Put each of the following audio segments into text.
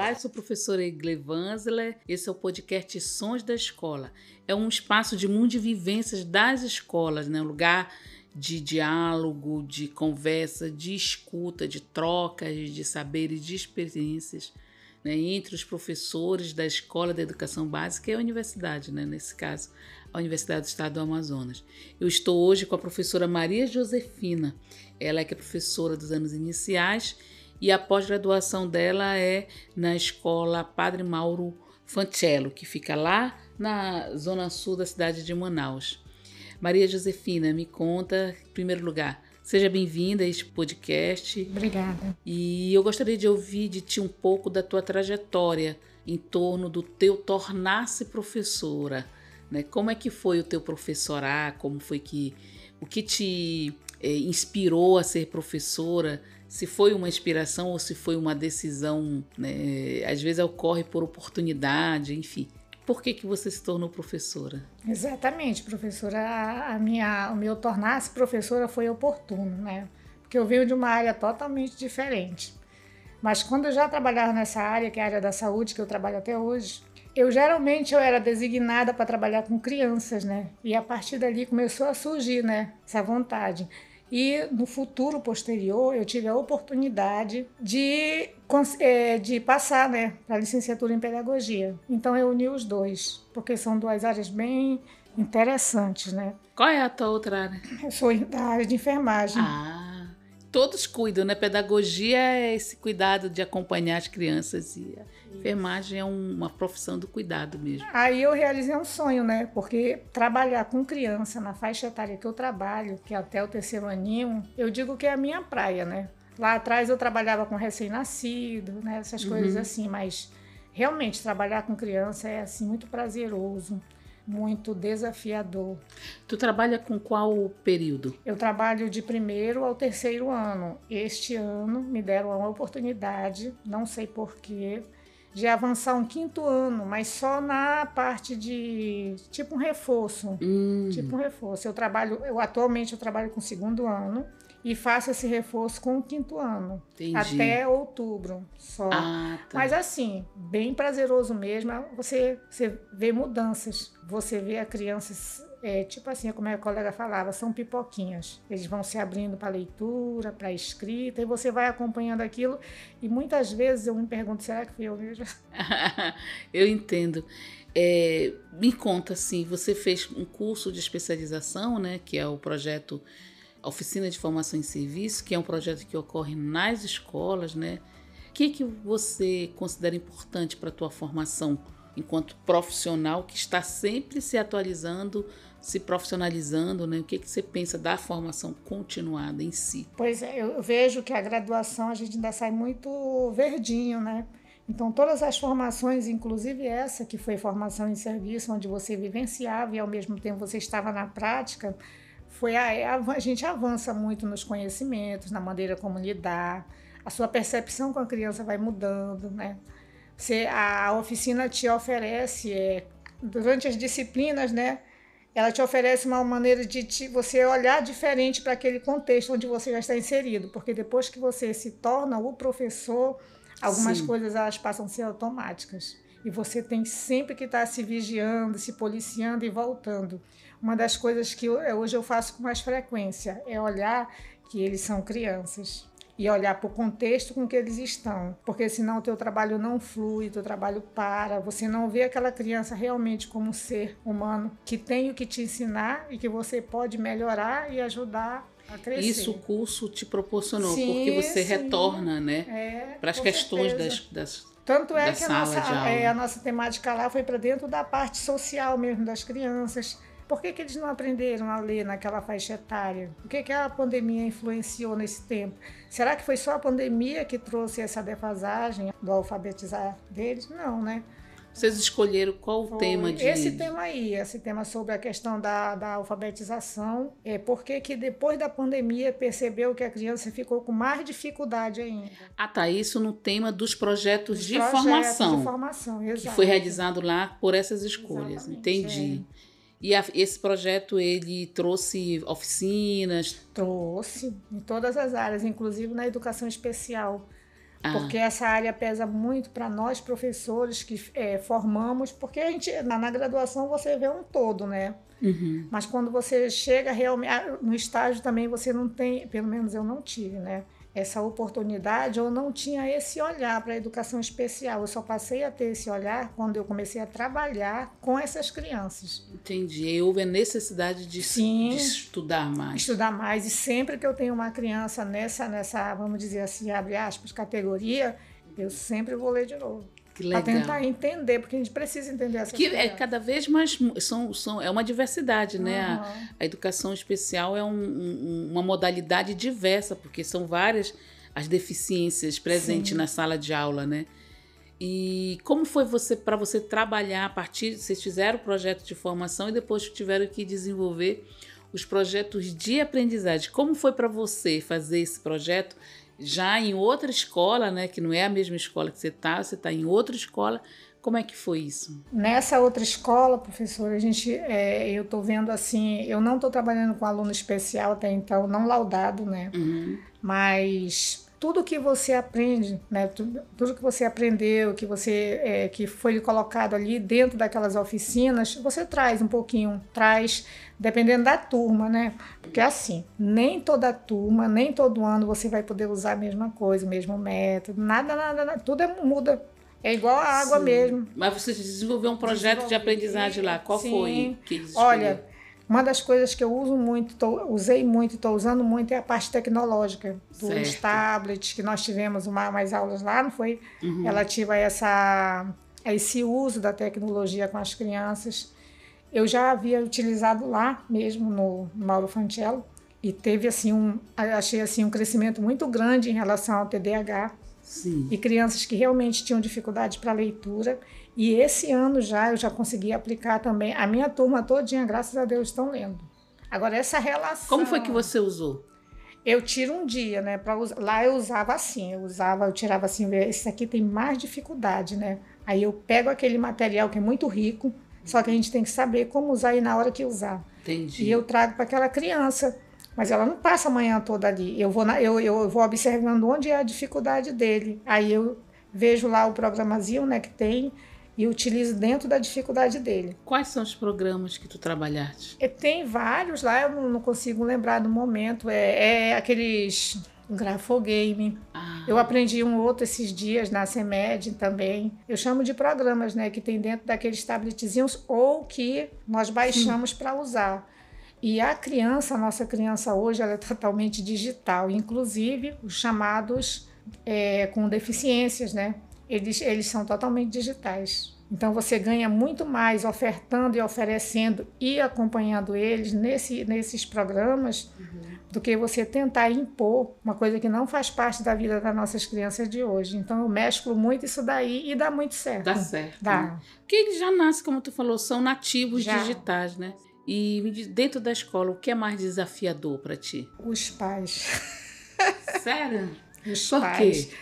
Olá, eu sou a professora Egle Vanzler. Esse é o podcast Sons da Escola. É um espaço de mundo de vivências das escolas, né? Um lugar de diálogo, de conversa, de escuta, de trocas de saberes, de experiências, né? Entre os professores da Escola da Educação Básica e a universidade, né? Nesse caso, a Universidade do Estado do Amazonas. Eu estou hoje com a professora Maria Josefina. Ela é que é professora dos anos iniciais e a pós-graduação dela é na Escola Padre Mauro Fancello, que fica lá na zona sul da cidade de Manaus. Maria Josefina, me conta, em primeiro lugar, seja bem-vinda a este podcast. Obrigada. E eu gostaria de ouvir de ti um pouco da tua trajetória em torno do teu tornar-se professora, né? Como é que foi o teu professorar? O que te inspirou a ser professora? Se foi uma inspiração ou se foi uma decisão, né? Às vezes ocorre por oportunidade, enfim. Por que você se tornou professora? Exatamente, professora. O meu tornar-se professora foi oportuno, né? Porque eu venho de uma área totalmente diferente. Mas quando eu já trabalhava nessa área, que é a área da saúde, que eu trabalho até hoje, eu era designada para trabalhar com crianças, né? E a partir dali começou a surgir, né, essa vontade. E no futuro posterior eu tive a oportunidade de passar, né, para a licenciatura em pedagogia. Então eu uni os dois, porque são duas áreas bem interessantes, né? Qual é a tua outra área? Eu sou da área de enfermagem. Todos cuidam, né? Pedagogia é esse cuidado de acompanhar as crianças e a enfermagem é uma profissão do cuidado mesmo. Aí eu realizei um sonho, né? Porque trabalhar com criança na faixa etária que eu trabalho, que é até o 3º aninho, eu digo que é a minha praia, né? Lá atrás eu trabalhava com recém-nascido, né? Essas coisas assim, mas realmente trabalhar com criança é assim muito prazeroso, muito desafiador. Tu trabalha com qual período? Eu trabalho de 1º ao 3º ano. Este ano me deram uma oportunidade, não sei porquê, de avançar um 5º ano, mas só na parte de tipo um reforço. Tipo um reforço. Atualmente eu trabalho com o 2º ano e faço esse reforço com o 5º ano. Entendi. Até outubro só. Tá. Mas assim, bem prazeroso mesmo, você vê mudanças. Você vê a criança, tipo assim, como a colega falava, são pipoquinhas. Eles vão se abrindo para leitura, para escrita, e você vai acompanhando aquilo. E muitas vezes eu me pergunto, será que fui eu mesmo? Eu entendo. Me conta, assim, você fez um curso de especialização, né, que é o projeto Oficina de Formação em Serviço, que é um projeto que ocorre nas escolas, né? O que você considera importante para a tua formação enquanto profissional que está sempre se atualizando, se profissionalizando, né? O que você pensa da formação continuada em si? Pois é, eu vejo que a graduação a gente ainda sai muito verdinho, né? Então, todas as formações, inclusive essa que foi formação em serviço, onde você vivenciava e ao mesmo tempo você estava na prática, a gente avança muito nos conhecimentos, na maneira como lidar, a sua percepção com a criança vai mudando, né? A oficina te oferece, durante as disciplinas, né? Ela te oferece uma maneira de você olhar diferente para aquele contexto onde você já está inserido, porque depois que você se torna o professor, algumas coisas elas passam a ser automáticas. E você tem sempre que estar se vigiando, se policiando e voltando. Uma das coisas que hoje eu faço com mais frequência é olhar que eles são crianças e olhar para o contexto com que eles estão, porque senão o teu trabalho não flui, o teu trabalho para, você não vê aquela criança realmente como um ser humano que tem o que te ensinar e que você pode melhorar e ajudar a crescer. Isso o curso te proporcionou, porque você retorna, né, para as questões das Tanto é que a nossa temática lá foi para dentro da parte social mesmo das crianças. Por que eles não aprenderam a ler naquela faixa etária? O que a pandemia influenciou nesse tempo? Será que foi só a pandemia que trouxe essa defasagem do alfabetizar deles? Não, né? Vocês escolheram qual o tema de... Esse tema sobre a questão da alfabetização. Porque que depois da pandemia percebeu que a criança ficou com mais dificuldade ainda. Isso no tema dos projetos de formação. De formação, exato. Que foi realizado lá por essas escolhas. Exatamente, entendi. E esse projeto, ele trouxe oficinas? Trouxe, em todas as áreas, inclusive na educação especial. Porque essa área pesa muito para nós, professores que formamos, porque a gente, na graduação você vê um todo, né? Uhum. Mas quando você chega realmente no estágio também você não tem, pelo menos eu não tive, né? Essa oportunidade, eu não tinha esse olhar para a educação especial. Eu só passei a ter esse olhar quando eu comecei a trabalhar com essas crianças. Entendi. E houve a necessidade de estudar mais. Estudar mais. E sempre que eu tenho uma criança nessa, vamos dizer assim, abre aspas, categoria, eu sempre vou ler de novo. Que legal. Para tentar entender, porque a gente precisa entender essas coisas. É cada vez mais, é uma diversidade, né? A educação especial é uma modalidade diversa, porque são várias as deficiências presentes na sala de aula, né? E como foi para você trabalhar a partir, vocês fizeram o projeto de formação e depois tiveram que desenvolver os projetos de aprendizagem. Como foi para você fazer esse projeto já em outra escola, né, que não é a mesma escola que você está em outra escola? Como é que foi isso? Nessa outra escola, professora, eu estou vendo assim, eu não estou trabalhando com aluno especial até então, não laudado, né? Mas tudo que você aprende, né, tudo que você aprendeu, que foi colocado ali dentro daquelas oficinas, você traz um pouquinho, dependendo da turma, né? Porque assim, nem toda turma, nem todo ano você vai poder usar a mesma coisa, o mesmo método, nada, tudo muda. É igual a água mesmo. Mas você desenvolveu um projeto de aprendizagem lá, qual foi que eles Olha, uma das coisas que eu usei muito e estou usando muito é a parte tecnológica dos tablets, que nós tivemos umas aulas lá, não foi? Relativa a esse uso da tecnologia com as crianças. Eu já havia utilizado lá mesmo no Mauro Fancello e teve assim achei assim um crescimento muito grande em relação ao TDAH. Sim. E crianças que realmente tinham dificuldade para leitura. E esse ano eu já consegui aplicar também. A minha turma todinha, graças a Deus, estão lendo. Agora, essa relação... Como foi que você usou? Eu tiro um dia, né? Lá eu usava assim, eu tirava assim, esse aqui tem mais dificuldade, né? Aí eu pego aquele material que é muito rico, só que a gente tem que saber como usar e na hora que usar. Entendi. E eu trago para aquela criança. Mas ela não passa a manhã toda ali. Eu vou observando onde é a dificuldade dele. Aí eu vejo lá o programazinho, né, que tem e utilizo dentro da dificuldade dele. Quais são os programas que tu trabalhaste? Tem vários lá, eu não consigo lembrar no momento. Aqueles grafogame. Eu aprendi um outro esses dias na CEMED também. Eu chamo de programas, né, que tem dentro daqueles tabletzinhos ou que nós baixamos para usar. E a nossa criança hoje, ela é totalmente digital, inclusive os chamados com deficiências, né? Eles são totalmente digitais. Então você ganha muito mais ofertando e oferecendo e acompanhando eles nesses programas do que você tentar impor uma coisa que não faz parte da vida das nossas crianças de hoje. Então eu mesclo muito isso daí e dá muito certo. Dá certo. Dá. Né? Porque eles já nascem, como tu falou, são nativos digitais, né? E dentro da escola, o que é mais desafiador para ti? Os pais. Sério? Os Por pais. quê?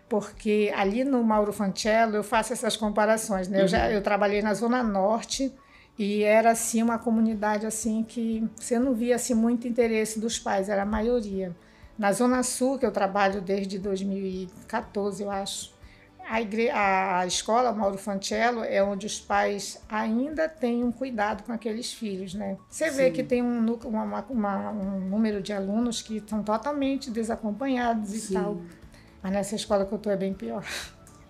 Porque ali no Mauro Fancello eu faço essas comparações, né? Eu trabalhei na Zona Norte e era assim uma comunidade assim que você não via assim, muito interesse dos pais, era a maioria. Na Zona Sul, que eu trabalho desde 2014, eu acho, a escola Mauro Fancello é onde os pais ainda têm um cuidado com aqueles filhos, né? Você vê que tem um número de alunos que estão totalmente desacompanhados e tal. Mas nessa escola que eu estou é bem pior.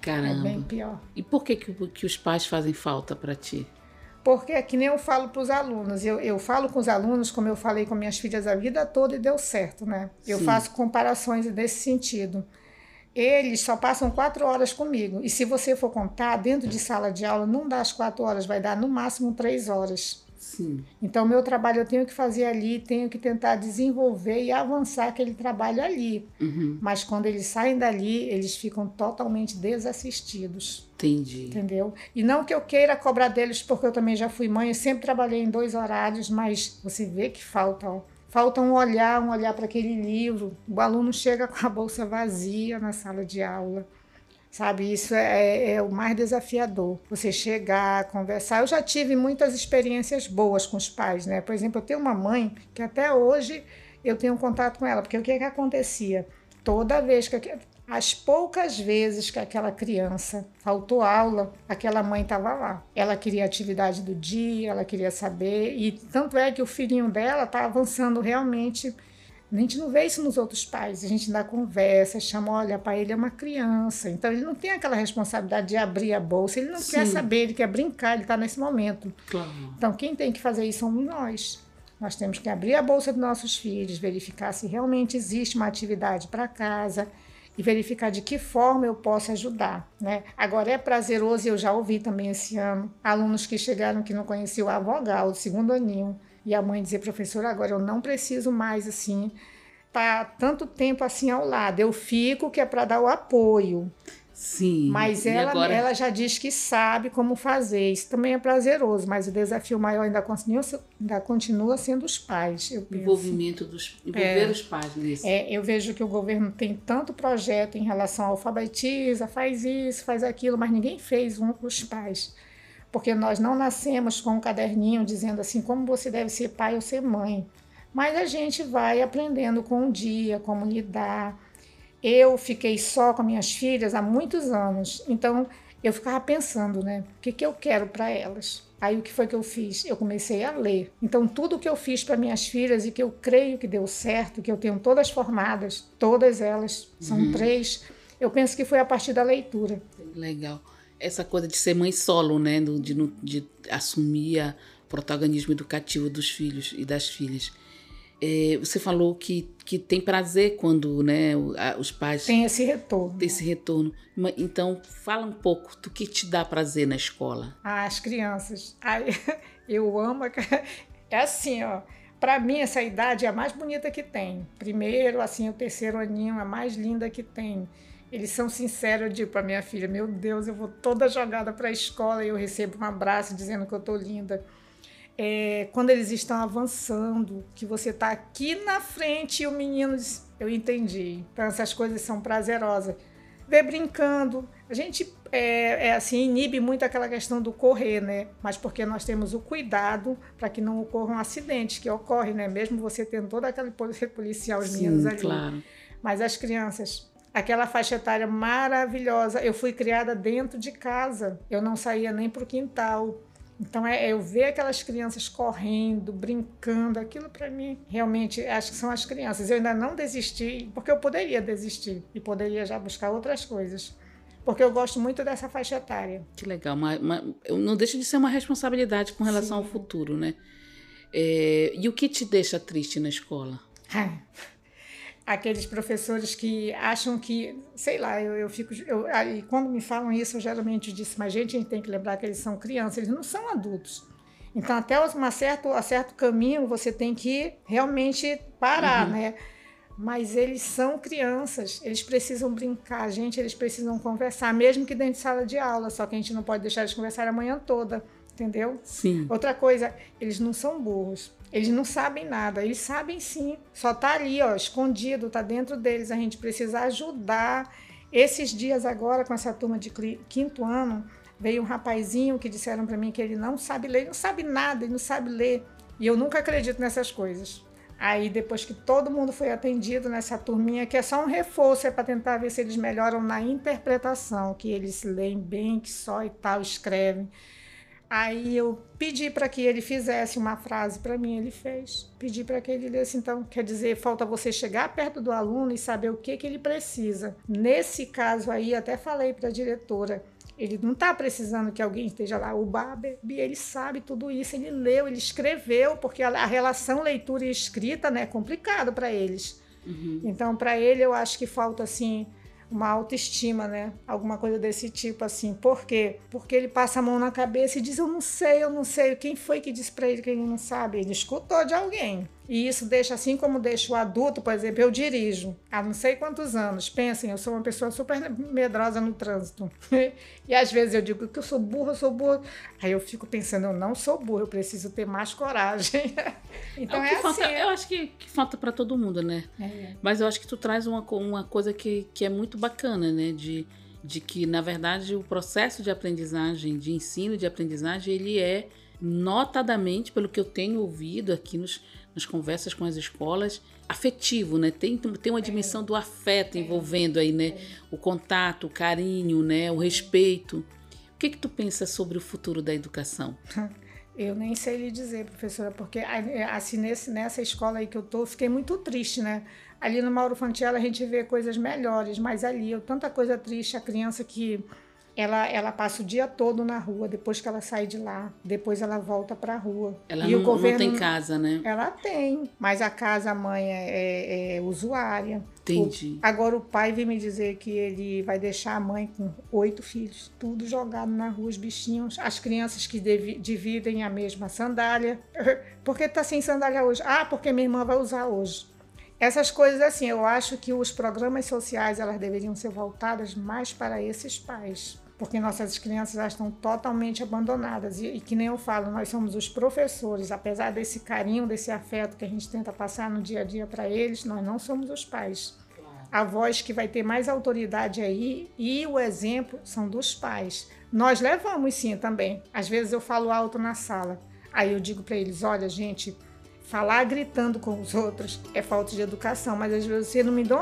Caramba. É bem pior. E por que os pais fazem falta para ti? Porque é que nem eu falo para os alunos. Eu falo com os alunos como eu falei com minhas filhas a vida toda e deu certo, né? Eu faço comparações nesse sentido. Eles só passam 4 horas comigo. E se você for contar, dentro de sala de aula, não dá as 4 horas, vai dar no máximo 3 horas. Sim. Então, meu trabalho eu tenho que fazer ali, tenho que tentar desenvolver e avançar aquele trabalho ali. Mas quando eles saem dali, eles ficam totalmente desassistidos. Entendi. Entendeu? E não que eu queira cobrar deles, porque eu também já fui mãe, eu sempre trabalhei em 2 horários, mas você vê que falta, ó. Falta um olhar para aquele livro. O aluno chega com a bolsa vazia na sala de aula. Sabe, isso é o mais desafiador. Você chegar, conversar. Eu já tive muitas experiências boas com os pais, né? Por exemplo, eu tenho uma mãe que até hoje eu tenho contato com ela, porque o que acontecia? Toda vez que as poucas vezes que aquela criança faltou aula, aquela mãe estava lá. Ela queria a atividade do dia, ela queria saber, e tanto é que o filhinho dela está avançando realmente. A gente não vê isso nos outros pais, a gente dá conversa, chama, olha, pai, ele é uma criança, então ele não tem aquela responsabilidade de abrir a bolsa, ele não quer saber, ele quer brincar, ele está nesse momento. Claro. Então quem tem que fazer isso somos nós. Nós temos que abrir a bolsa dos nossos filhos, verificar se realmente existe uma atividade para casa e verificar de que forma eu posso ajudar, né? Agora, é prazeroso, e eu já ouvi também esse ano, alunos que chegaram que não conheciam a vogal do segundo aninho, e a mãe dizer, professora, agora eu não preciso mais, assim, tá tanto tempo assim ao lado, eu fico que é para dar o apoio. Sim. Mas ela já diz que sabe como fazer. Isso também é prazeroso, mas o desafio maior ainda continua sendo os pais. Envolver os pais nisso. Eu vejo que o governo tem tanto projeto em relação ao alfabetiza, faz isso, faz aquilo, mas ninguém fez um para os pais. Porque nós não nascemos com um caderninho dizendo assim, como você deve ser pai ou ser mãe. Mas a gente vai aprendendo com o dia, como lidar. Eu fiquei só com minhas filhas há muitos anos, então eu ficava pensando, né, o que eu quero para elas. Aí o que foi que eu fiz? Eu comecei a ler. Então tudo que eu fiz para minhas filhas e que eu creio que deu certo, que eu tenho todas formadas, todas elas, são 3, eu penso que foi a partir da leitura. Legal. Essa coisa de ser mãe solo, né, de assumir o protagonismo educativo dos filhos e das filhas. Você falou que tem prazer quando, né, os pais... Tem esse retorno. Tem esse retorno. Então, fala um pouco do que te dá prazer na escola. As crianças. Eu amo... É assim, ó. Para mim, essa idade é a mais bonita que tem. Primeiro, assim, o terceiro aninho é a mais linda que tem. Eles são sinceros, eu digo para minha filha, meu Deus, eu vou toda jogada para a escola e eu recebo um abraço dizendo que eu estou linda. Quando eles estão avançando, que você está aqui na frente e o menino diz, eu entendi. Então essas coisas são prazerosas. Ver brincando, a gente assim, inibe muito aquela questão do correr, né? Mas porque nós temos o cuidado para que não ocorram acidentes, que ocorrem, né? Mesmo você tendo toda aquela policial, os meninos ali. Claro. Mas as crianças, aquela faixa etária maravilhosa, eu fui criada dentro de casa, eu não saía nem para o quintal. Então, eu ver aquelas crianças correndo, brincando, aquilo para mim, realmente, acho que são as crianças. Eu ainda não desisti, porque eu poderia desistir e poderia já buscar outras coisas, porque eu gosto muito dessa faixa etária. Que legal, não deixa de ser uma responsabilidade com relação ao futuro, né? E o que te deixa triste na escola? Aqueles professores que acham que, sei lá, e quando me falam isso, eu geralmente disse, mas gente, a gente tem que lembrar que eles são crianças, eles não são adultos. Então, até um certo caminho, você tem que realmente parar, né? Mas eles são crianças, eles precisam brincar, gente, eles precisam conversar, mesmo que dentro de sala de aula, só que a gente não pode deixar eles conversar a manhã toda, entendeu? Sim. Outra coisa, eles não são burros. Eles não sabem nada, eles sabem sim, só está ali, ó, escondido, está dentro deles, a gente precisa ajudar. Esses dias agora, com essa turma de 5º ano, veio um rapazinho que disseram para mim que ele não sabe ler, ele não sabe nada, ele não sabe ler, e eu nunca acredito nessas coisas. Aí depois que todo mundo foi atendido nessa turminha, que é só um reforço, é para tentar ver se eles melhoram na interpretação, que eles leem bem, que só e tal, escrevem. Aí eu pedi para que ele fizesse uma frase para mim, ele fez. Pedi para que ele lesse, então, quer dizer, falta você chegar perto do aluno e saber o que ele precisa. Nesse caso aí, até falei para a diretora, ele não está precisando que alguém esteja lá, o Babi, ele sabe tudo isso, ele leu, ele escreveu, porque a relação leitura e escrita, né, é complicado para eles. Então, para ele, eu acho que falta, assim, uma autoestima, né? Alguma coisa desse tipo, assim. Por quê? Porque ele passa a mão na cabeça e diz, eu não sei. Quem foi que disse para ele que ele não sabe? Ele escutou de alguém. E isso deixa, assim como deixa o adulto, por exemplo, eu dirijo há não sei quantos anos. Pensem, eu sou uma pessoa super medrosa no trânsito. E às vezes eu digo que eu sou burra. Aí eu fico pensando, eu não sou burra, eu preciso ter mais coragem. Então falta, assim. Eu acho que falta para todo mundo, né? Mas eu acho que tu traz uma coisa que é muito bacana, né? De que, na verdade, o processo de aprendizagem, de ensino de aprendizagem, ele é notadamente, pelo que eu tenho ouvido aqui nos nas conversas com as escolas, afetivo, né? Tem uma dimensão do afeto envolvendo aí, né? O contato, o carinho, né? O respeito. O que tu pensa sobre o futuro da educação? Eu nem sei lhe dizer, professora, porque assim, nessa escola aí que eu tô, fiquei muito triste, né? Ali no Mauro Fantiello a gente vê coisas melhores, mas ali, tanta coisa triste, a criança que ela passa o dia todo na rua, depois que ela sai de lá, depois ela volta para a rua. Ela e não, o governo, não tem casa, né? Ela tem, mas a casa, a mãe é usuária. Entendi. Agora o pai vem me dizer que ele vai deixar a mãe com 8 filhos, tudo jogado na rua, os bichinhos, as crianças que dividem a mesma sandália. Por que tá sem sandália hoje? Ah, porque minha irmã vai usar hoje. Essas coisas assim, eu acho que os programas sociais elas deveriam ser voltadas mais para esses pais, porque nossas crianças já estão totalmente abandonadas e que nem eu falo, nós somos os professores, apesar desse carinho, desse afeto que a gente tenta passar no dia a dia para eles, nós não somos os pais. A voz que vai ter mais autoridade aí e o exemplo são dos pais. Nós levamos sim também, às vezes eu falo alto na sala, aí eu digo para eles, olha gente, falar gritando com os outros é falta de educação, mas às vezes vocês não me dão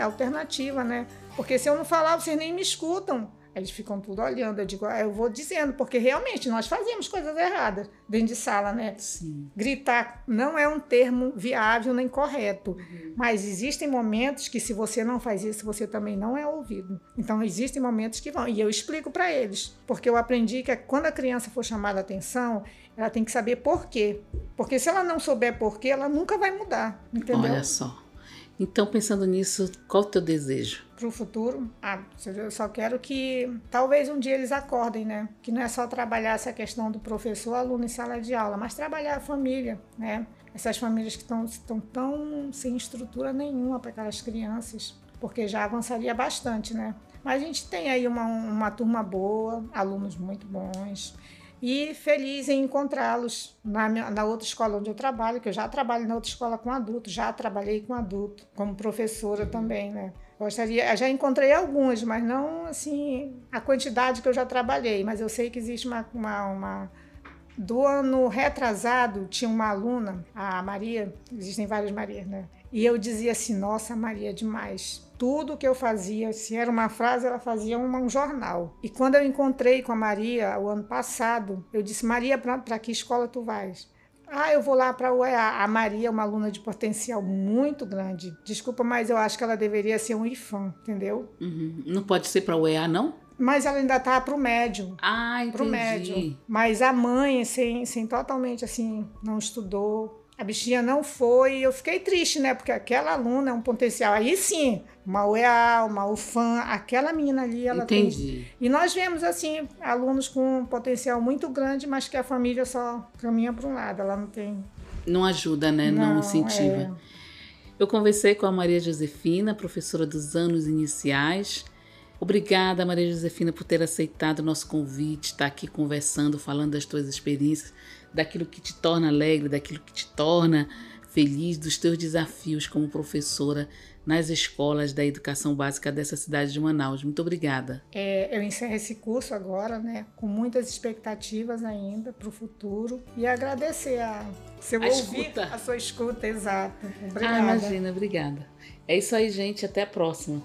alternativa, né? Porque se eu não falar, vocês nem me escutam. Eles ficam tudo olhando, eu digo, eu vou dizendo, porque realmente nós fazemos coisas erradas dentro de sala, né? Sim. Gritar não é um termo viável nem correto, mas existem momentos que se você não faz isso, você também não é ouvido. Então existem momentos que vão, e eu explico para eles, porque eu aprendi que quando a criança for chamada a atenção, ela tem que saber por quê. Porque se ela não souber por quê, ela nunca vai mudar, entendeu? Olha só. Então, pensando nisso, qual o teu desejo? Para o futuro, eu só quero que talvez um dia eles acordem, né? Que não é só trabalhar essa questão do professor, aluno em sala de aula, mas trabalhar a família, né? Essas famílias que estão tão sem estrutura nenhuma para aquelas crianças, porque já avançaria bastante, né? Mas a gente tem aí uma turma boa, alunos muito bons, e feliz em encontrá-los na outra escola onde eu trabalho, que eu já trabalho na outra escola com adulto, já trabalhei com adulto, como professora também, né? Já encontrei alguns, mas não assim a quantidade que eu já trabalhei, mas eu sei que existe uma do ano retrasado, tinha uma aluna, a Maria, existem várias Marias, né? E eu dizia assim, nossa, Maria, demais. Tudo que eu fazia, se era uma frase, ela fazia um jornal. E quando eu encontrei com a Maria, o ano passado, eu disse, Maria, para que escola tu vais? Eu vou lá para a UEA. A Maria é uma aluna de potencial muito grande. Desculpa, mas eu acho que ela deveria ser um IFAM, entendeu? Uhum. Não pode ser para a UEA, não? Mas ela ainda tá pro médio. Entendi. Pro médio. Mas a mãe, sem totalmente assim, não estudou. A bichinha não foi, eu fiquei triste, né? Porque aquela aluna é um potencial. Aí sim, uma UEA, uma UFAM, aquela menina ali, ela Entendi. tem. E nós vemos, assim, alunos com um potencial muito grande, mas que a família só caminha para um lado, ela não tem. Não ajuda, né? Não incentiva. Eu conversei com a Maria Josefina, professora dos anos iniciais. Obrigada, Maria Josefina, por ter aceitado o nosso convite, estar aqui conversando, falando das tuas experiências, daquilo que te torna alegre, daquilo que te torna feliz, dos teus desafios como professora nas escolas da educação básica dessa cidade de Manaus. Muito obrigada. Eu encerro esse curso agora, né, com muitas expectativas ainda para o futuro e agradecer a sua escuta, exato. Obrigada. Imagina, obrigada. É isso aí, gente. Até a próxima.